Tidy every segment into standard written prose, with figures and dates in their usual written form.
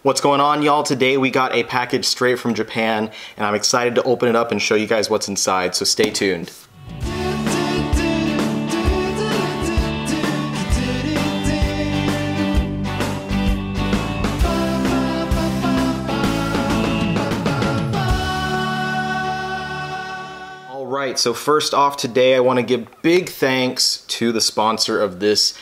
What's going on, y'all? Today we got a package straight from Japan, and I'm excited to open it up and show you guys what's inside, so stay tuned. Alright, so first off today I want to give big thanks to the sponsor of this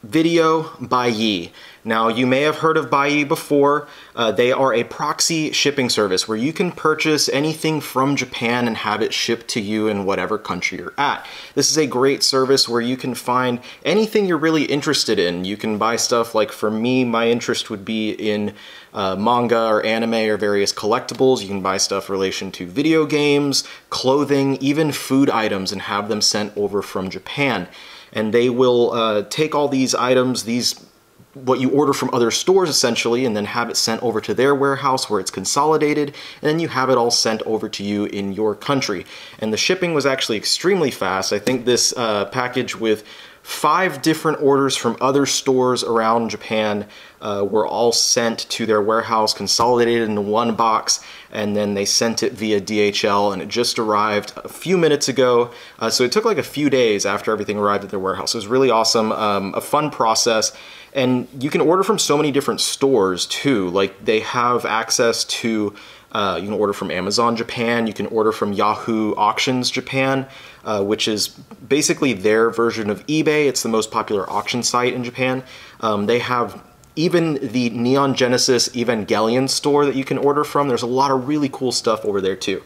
video, Buyee. Now, you may have heard of Buyee before. They are a proxy shipping service where you can purchase anything from Japan and have it shipped to you in whatever country you're at. This is a great service where you can find anything you're really interested in. You can buy stuff like, for me, my interest would be in manga or anime or various collectibles. You can buy stuff in relation to video games, clothing, even food items, and have them sent over from Japan. And they will take all these items, what you order from other stores essentially, and then have it sent over to their warehouse where it's consolidated, and then you have it all sent over to you in your country. And the shipping was actually extremely fast. I think this package with 5 different orders from other stores around Japan were all sent to their warehouse, consolidated into one box, and then they sent it via DHL, and it just arrived a few minutes ago. So it took like a few days after everything arrived at their warehouse. It was really awesome, a fun process. And you can order from so many different stores too. Like, they have access to, you can order from Amazon Japan, you can order from Yahoo Auctions Japan, which is basically their version of eBay. It's the most popular auction site in Japan. They have even the Neon Genesis Evangelion store that you can order from. There's a lot of really cool stuff over there too.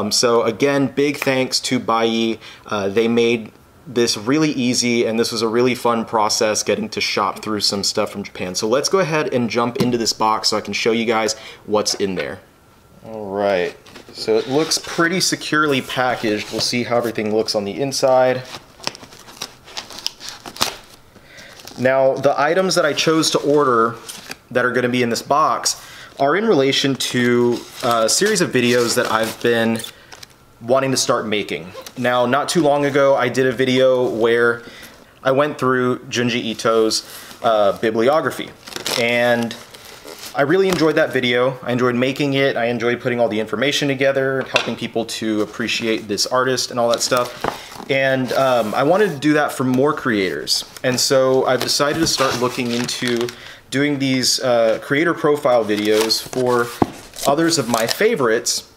So again, big thanks to Buyee. They made this really easy, and this was a really fun process getting to shop through some stuff from Japan. So let's go ahead and jump into this box so I can show you guys what's in there. All right, so it looks pretty securely packaged. We'll see how everything looks on the inside. Now, the items that I chose to order that are going to be in this box are in relation to a series of videos that I've been wanting to start making. Now, not too long ago, I did a video where I went through Junji Ito's bibliography, and I really enjoyed that video. I enjoyed making it. I enjoyed putting all the information together, helping people to appreciate this artist and all that stuff. And I wanted to do that for more creators. And so I've decided to start looking into doing these creator profile videos for others of my favorites.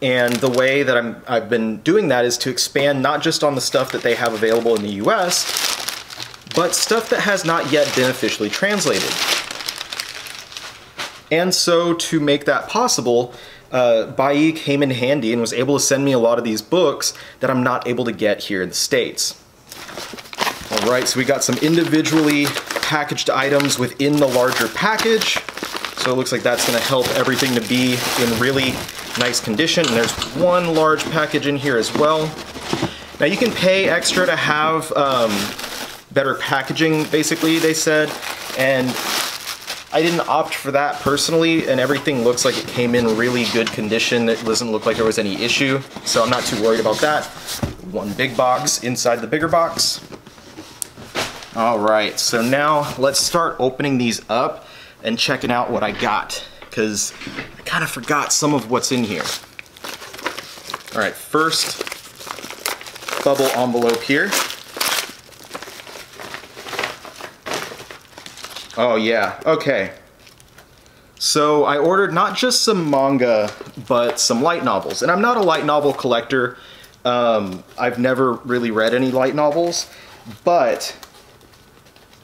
And the way that I've been doing that is to expand not just on the stuff that they have available in the US, but stuff that has not yet been officially translated. And so to make that possible, Buyee came in handy and was able to send me a lot of these books that I'm not able to get here in the States. All right, so we got some individually packaged items within the larger package. So it looks like that's gonna help everything to be in really nice condition. And there's one large package in here as well. Now, you can pay extra to have better packaging, basically, they said. And I didn't opt for that personally, and everything looks like it came in really good condition. It doesn't look like there was any issue, so I'm not too worried about that. One big box inside the bigger box. All right, so now let's start opening these up and checking out what I got, because I kind of forgot some of what's in here. All right, first bubble envelope here. Oh yeah, okay. So I ordered not just some manga, but some light novels. And I'm not a light novel collector. I've never really read any light novels, but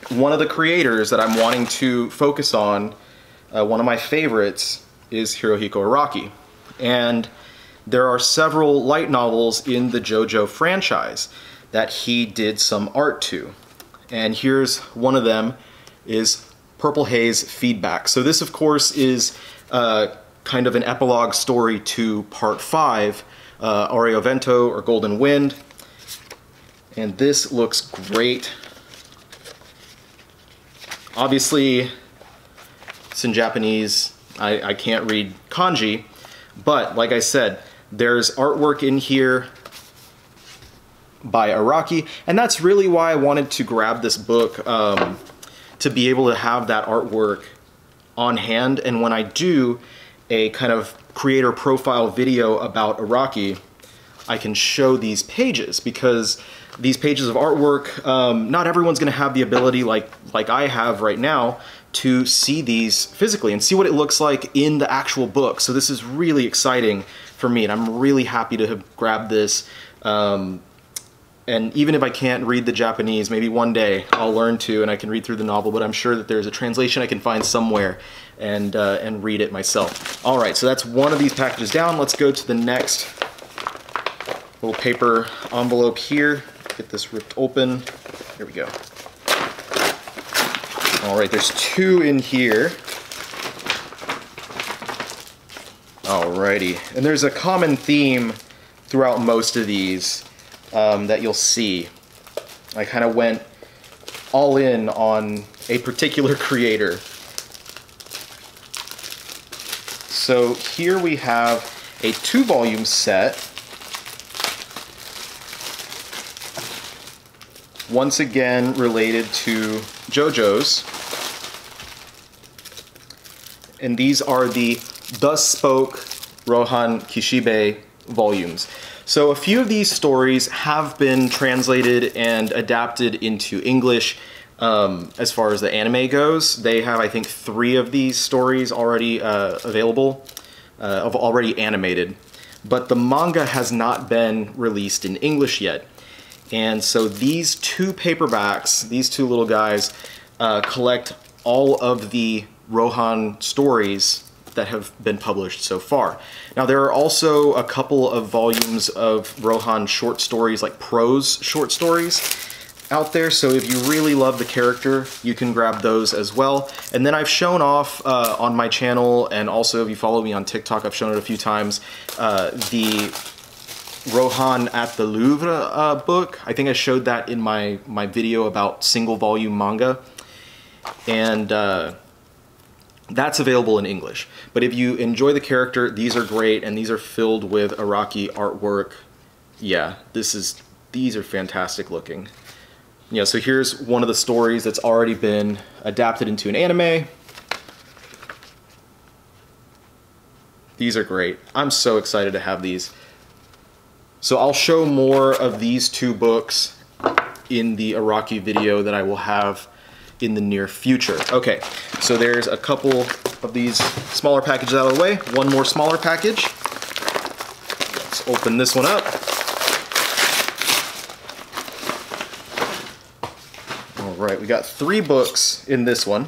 one of the creators that I'm wanting to focus on, one of my favorites, is Hirohiko Araki. And there are several light novels in the JoJo franchise that he did some art to. And here's one of them, is Purple Haze Feedback. So this, of course, is kind of an epilogue story to Part 5, Oriovento, or Golden Wind. And this looks great. Obviously, it's in Japanese. I can't read kanji, but like I said, there's artwork in here by Araki, and that's really why I wanted to grab this book, to be able to have that artwork on hand, and when I do a kind of creator profile video about Araki, I can show these pages, because these pages of artwork, not everyone's gonna have the ability like I have right now to see these physically and see what it looks like in the actual book. So this is really exciting for me, and I'm really happy to have grabbed this. And even if I can't read the Japanese, maybe one day I'll learn to and I can read through the novel, but I'm sure that there's a translation I can find somewhere and read it myself. All right, so that's one of these packages down. Let's go to the next little paper envelope here. Get this ripped open. Here we go. All right, there's two in here. Alrighty, and there's a common theme throughout most of these that you'll see. I kind of went all in on a particular creator. So here we have a 2-volume set. Once again related to JoJo's. And these are the Thus Spoke Rohan Kishibe volumes. So a few of these stories have been translated and adapted into English as far as the anime goes. They have, I think, 3 of these stories already available, already animated. But the manga has not been released in English yet. And so these 2 paperbacks, these 2 little guys, collect all of the Rohan stories that have been published so far. Now there are also a couple of volumes of Rohan short stories, like prose short stories out there, so if you really love the character, you can grab those as well. And then I've shown off on my channel, and also if you follow me on TikTok, I've shown it a few times, the Rohan at the Louvre book. I think I showed that in my video about single volume manga, and that's available in English. But if you enjoy the character, these are great, and these are filled with Araki artwork. Yeah, these are fantastic looking. Yeah, so here's one of the stories that's already been adapted into an anime. These are great. I'm so excited to have these. So I'll show more of these 2 books in the Araki video that I will have in the near future. Okay, so there's a couple of these smaller packages out of the way. One more smaller package. Let's open this one up. All right, we got 3 books in this one.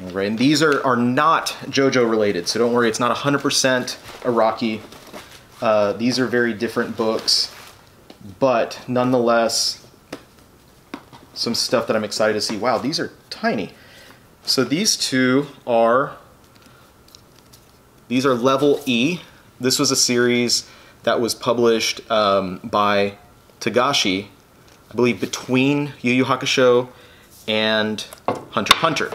All right, and these are not JoJo related, so don't worry, it's not 100% Araki. These are very different books, but nonetheless, some stuff that I'm excited to see. Wow, these are tiny. So these 2 are, these are Level E. This was a series that was published by Tagashi, I believe between Yu Yu Hakusho and Hunter x Hunter.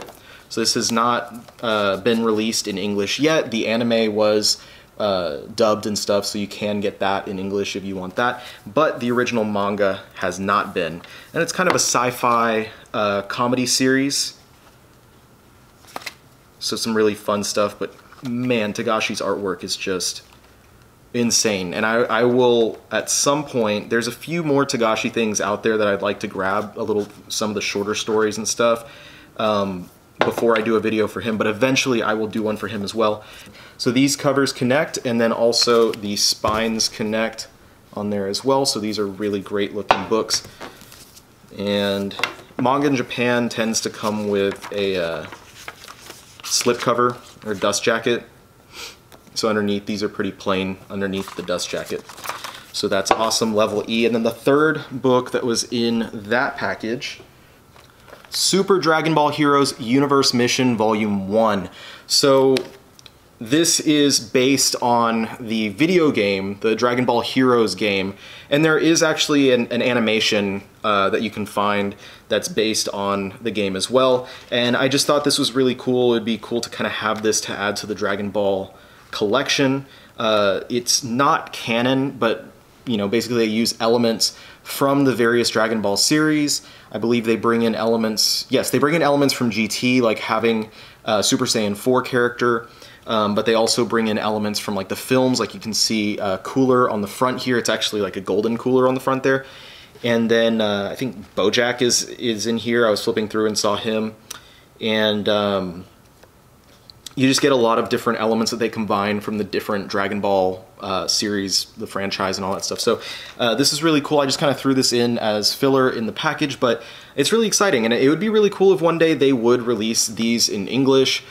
So this has not been released in English yet. The anime was dubbed and stuff, so you can get that in English if you want that, but the original manga has not been. And it's kind of a sci-fi comedy series, so some really fun stuff, but man, Tagashi's artwork is just insane. And I will, at some point, there's a few more Tagashi things out there that I'd like to grab, some of the shorter stories and stuff, before I do a video for him, but eventually I will do one for him as well. So these covers connect, and then also the spines connect on there as well, so these are really great looking books. And manga in Japan tends to come with a slip cover or dust jacket. So underneath, these are pretty plain underneath the dust jacket. So that's awesome, Level E. And then the 3rd book that was in that package, Super Dragon Ball Heroes Universe Mission Volume 1. So this is based on the video game, the Dragon Ball Heroes game, and there is actually an animation that you can find that's based on the game as well. And I just thought this was really cool. It'd be cool to kind of have this to add to the Dragon Ball collection. It's not canon, but you know, basically they use elements from the various Dragon Ball series, I believe they bring in elements, yes, they bring in elements from GT, like having a Super Saiyan 4 character, but they also bring in elements from like the films, like you can see a cooler on the front here. It's actually like a golden cooler on the front there. And then I think Bojack is in here. I was flipping through and saw him. And you just get a lot of different elements that they combine from the different Dragon Ball series, the franchise and all that stuff. So this is really cool. I just kind of threw this in as filler in the package, but it's really exciting. And it would be really cool if one day they would release these in English,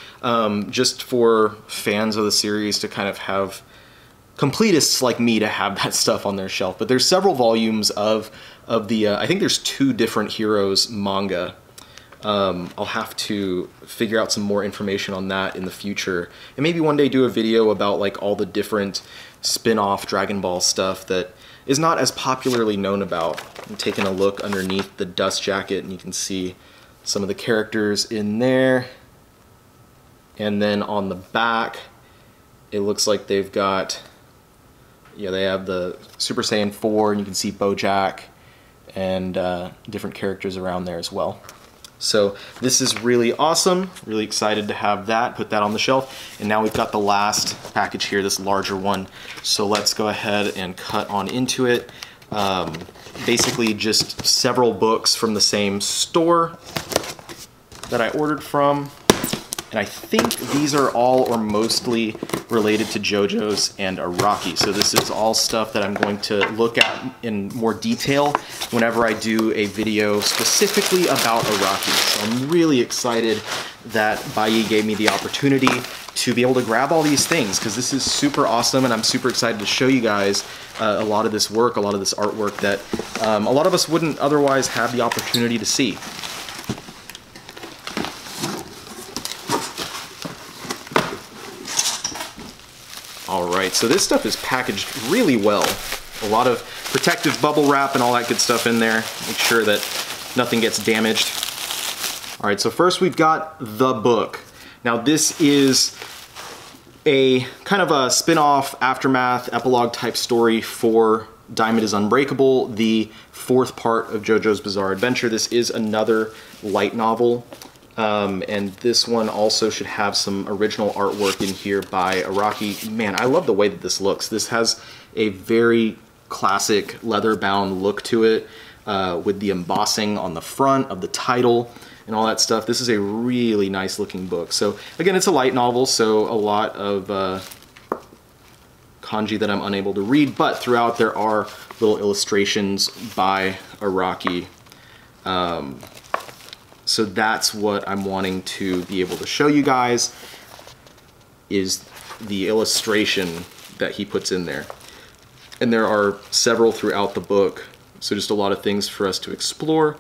just for fans of the series to kind of have completists like me to have that stuff on their shelf. But there's several volumes of the, I think there's 2 different Heroes manga. I'll have to figure out some more information on that in the future, and maybe one day do a video about like all the different spin-off Dragon Ball stuff that is not as popularly known about. I'm taking a look underneath the dust jacket and you can see some of the characters in there. And then on the back, it looks like they've got, yeah, they have the Super Saiyan 4, and you can see Bojack and different characters around there as well. So this is really awesome. Really excited to have that, put that on the shelf. And now we've got the last package here, this larger one. So let's go ahead and cut on into it. Basically just several books from the same store that I ordered from. And I think these are all or mostly related to JoJo's and Araki. So this is all stuff that I'm going to look at in more detail whenever I do a video specifically about Araki. So I'm really excited that Buyee gave me the opportunity to be able to grab all these things, because this is super awesome, and I'm super excited to show you guys a lot of this work, a lot of this artwork that a lot of us wouldn't otherwise have the opportunity to see. Alright, so this stuff is packaged really well. A lot of protective bubble wrap and all that good stuff in there. Make sure that nothing gets damaged. Alright, so first we've got the book. Now this is a kind of a spin-off, aftermath, epilogue type story for Diamond is Unbreakable, the 4th part of JoJo's Bizarre Adventure. This is another light novel. And this one also should have some original artwork in here by Araki. Man, I love the way that this looks. This has a very classic leather-bound look to it, with the embossing on the front of the title and all that stuff. This is a really nice looking book. So again, it's a light novel, so a lot of kanji that I'm unable to read, but throughout there are little illustrations by Araki. So that's what I'm wanting to be able to show you guys, is the illustration that he puts in there. And there are several throughout the book, so just a lot of things for us to explore.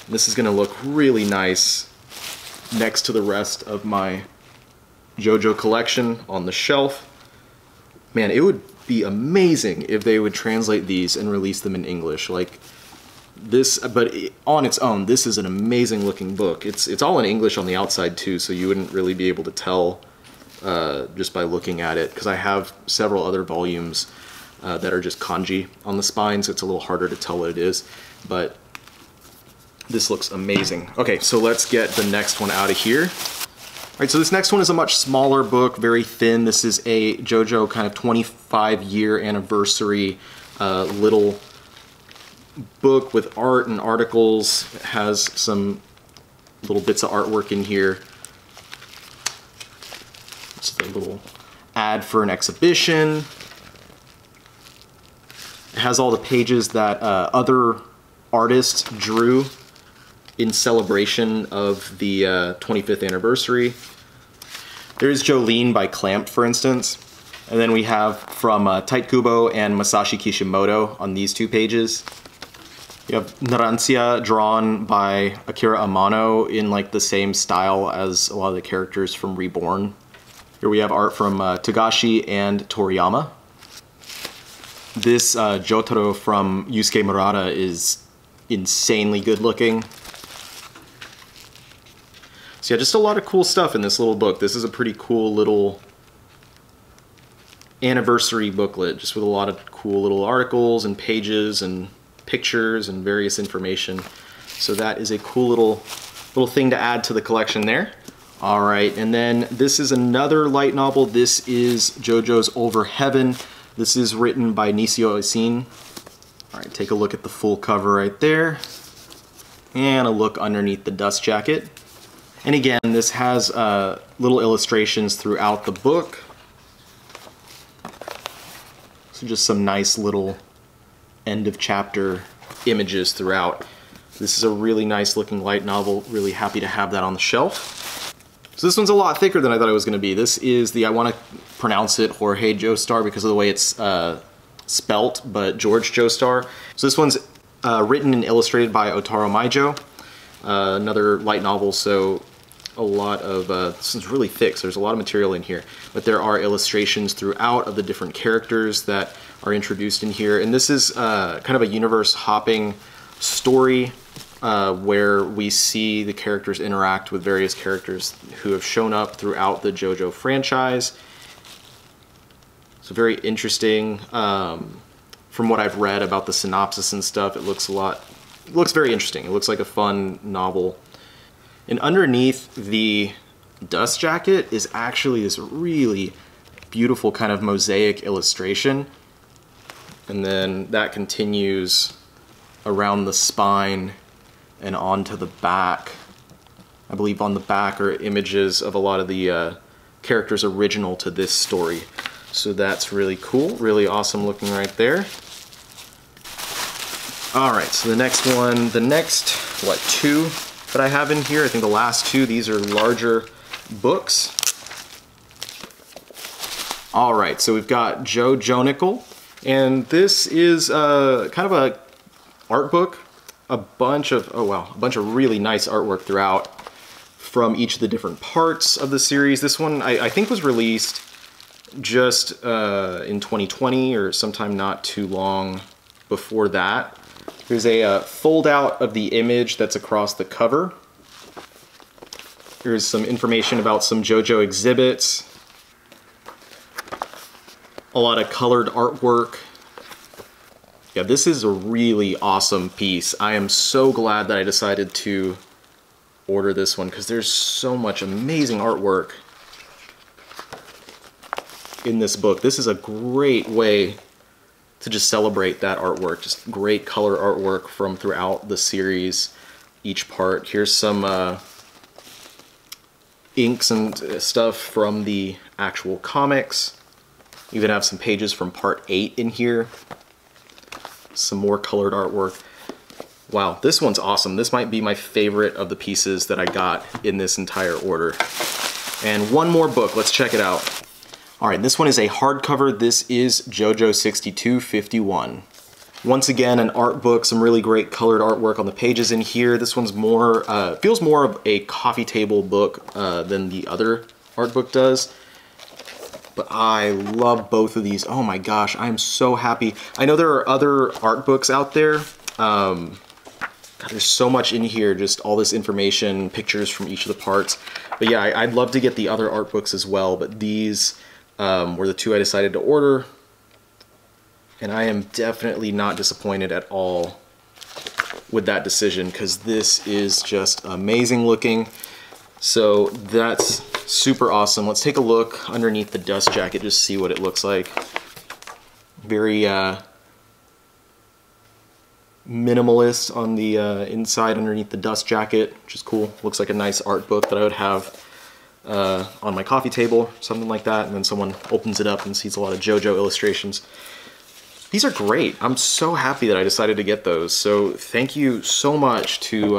This is gonna look really nice next to the rest of my JoJo collection on the shelf. Man, it would be amazing if they would translate these and release them in English. Like, this, but on its own, this is an amazing looking book. It's all in English on the outside too, so you wouldn't really be able to tell just by looking at it, because I have several other volumes that are just kanji on the spine, so it's a little harder to tell what it is, but this looks amazing. Okay, so let's get the next one out of here. All right, so this next one is a much smaller book, very thin. This is a JoJo kind of 25-year anniversary little book with art and articles. It has some little bits of artwork in here. It's a little ad for an exhibition. It has all the pages that other artists drew in celebration of the 25th anniversary. There's Jolene by Clamp, for instance. And then we have from Tite Kubo and Masashi Kishimoto on these 2 pages. You have Narancia drawn by Akira Amano in like the same style as a lot of the characters from Reborn. Here we have art from Togashi and Toriyama. This Jotaro from Yusuke Murata is insanely good looking. So yeah, just a lot of cool stuff in this little book. This is a pretty cool little anniversary booklet, just with a lot of cool little articles and pages and pictures and various information. So that is a cool little thing to add to the collection there. All right, and then this is another light novel. This is JoJo's Over Heaven. This is written by Nisio Isin. All right, take a look at the full cover right there. And a look underneath the dust jacket. And again, this has little illustrations throughout the book. So just some nice little end of chapter images throughout. This is a really nice looking light novel. Really happy to have that on the shelf. So this one's a lot thicker than I thought it was going to be. This is the, I want to pronounce it Jorge Joestar because of the way it's spelt, but George Joestar. So this one's written and illustrated by Otaro Maijo. Another light novel, so a lot of, this is really thick, so there's a lot of material in here, but there are illustrations throughout of the different characters that are introduced in here. And this is kind of a universe hopping story where we see the characters interact with various characters who have shown up throughout the JoJo franchise. So very interesting. From what I've read about the synopsis and stuff, it looks very interesting. It looks like a fun novel. And underneath the dust jacket is actually this really beautiful kind of mosaic illustration. And then that continues around the spine and onto the back. I believe on the back are images of a lot of the characters original to this story. So that's really cool, really awesome looking right there. All right, so the next one, the next, two that I have in here, I think the last two, these are larger books. All right, so we've got JoJonical, and this is kind of a art book, a bunch of really nice artwork throughout from each of the different parts of the series. This one I think was released just in 2020 or sometime not too long before that. There's a fold out of the image that's across the cover. Here's some information about some JoJo exhibits. A lot of colored artwork. Yeah, this is a really awesome piece. I am so glad that I decided to order this one because there's so much amazing artwork in this book. This is a great way to just celebrate that artwork. Just great color artwork from throughout the series, each part. Here's some inks and stuff from the actual comics. You even have some pages from part 8 in here. Some more colored artwork. Wow, this one's awesome. This might be my favorite of the pieces that I got in this entire order. And one more book, let's check it out. All right, this one is a hardcover. This is JoJo 6251. Once again, an art book, some really great colored artwork on the pages in here. This one's more, feels more of a coffee table book than the other art book does. But I love both of these. Oh my gosh, I'm so happy. I know there are other art books out there. God, there's so much in here, just all this information, pictures from each of the parts. But yeah, I'd love to get the other art books as well, but these were the two I decided to order. And I am definitely not disappointed at all with that decision because this is just amazing looking. So that's super awesome. Let's take a look underneath the dust jacket, just see what it looks like. Very minimalist on the inside underneath the dust jacket, which is cool. Looks like a nice art book that I would have on my coffee table, something like that. And then someone opens it up and sees a lot of JoJo illustrations. These are great. I'm so happy that I decided to get those. So thank you so much to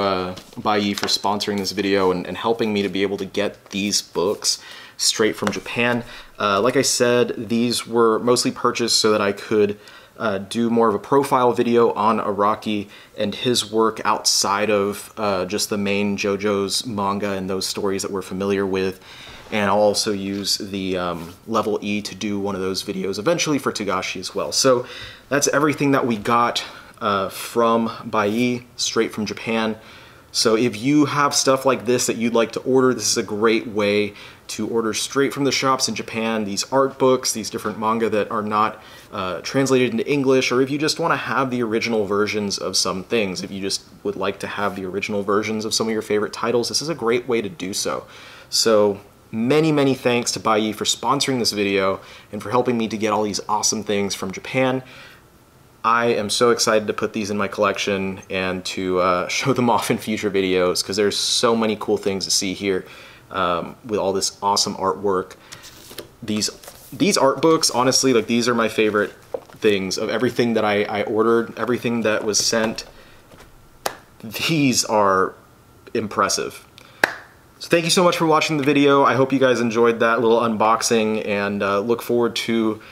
Buyee for sponsoring this video and helping me to be able to get these books straight from Japan. Like I said, these were mostly purchased so that I could do more of a profile video on Araki and his work outside of just the main JoJo's manga and those stories that we're familiar with. And I'll also use the level E to do one of those videos eventually for Togashi as well. So that's everything that we got from Buyee, straight from Japan. So if you have stuff like this that you'd like to order, this is a great way to order straight from the shops in Japan, these art books, these different manga that are not translated into English, or if you just want to have the original versions of some things, if you just would like to have the original versions of some of your favorite titles, this is a great way to do so. So many thanks to Buyee for sponsoring this video and for helping me to get all these awesome things from Japan. I am so excited to put these in my collection and to show them off in future videos, because there's so many cool things to see here with all this awesome artwork. These art books, honestly, like, these are my favorite things of everything that I ordered, everything that was sent. These are impressive. So thank you so much for watching the video. I hope you guys enjoyed that little unboxing, and look forward to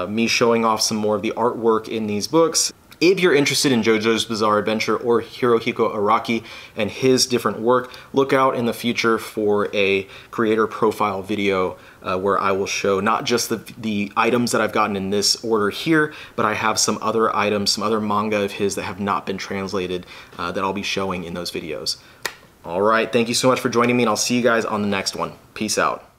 me showing off some more of the artwork in these books. If you're interested in JoJo's Bizarre Adventure or Hirohiko Araki and his different work, look out in the future for a creator profile video where I will show not just the items that I've gotten in this order here, but I have some other items, some other manga of his that have not been translated that I'll be showing in those videos. All right, thank you so much for joining me, and I'll see you guys on the next one. Peace out.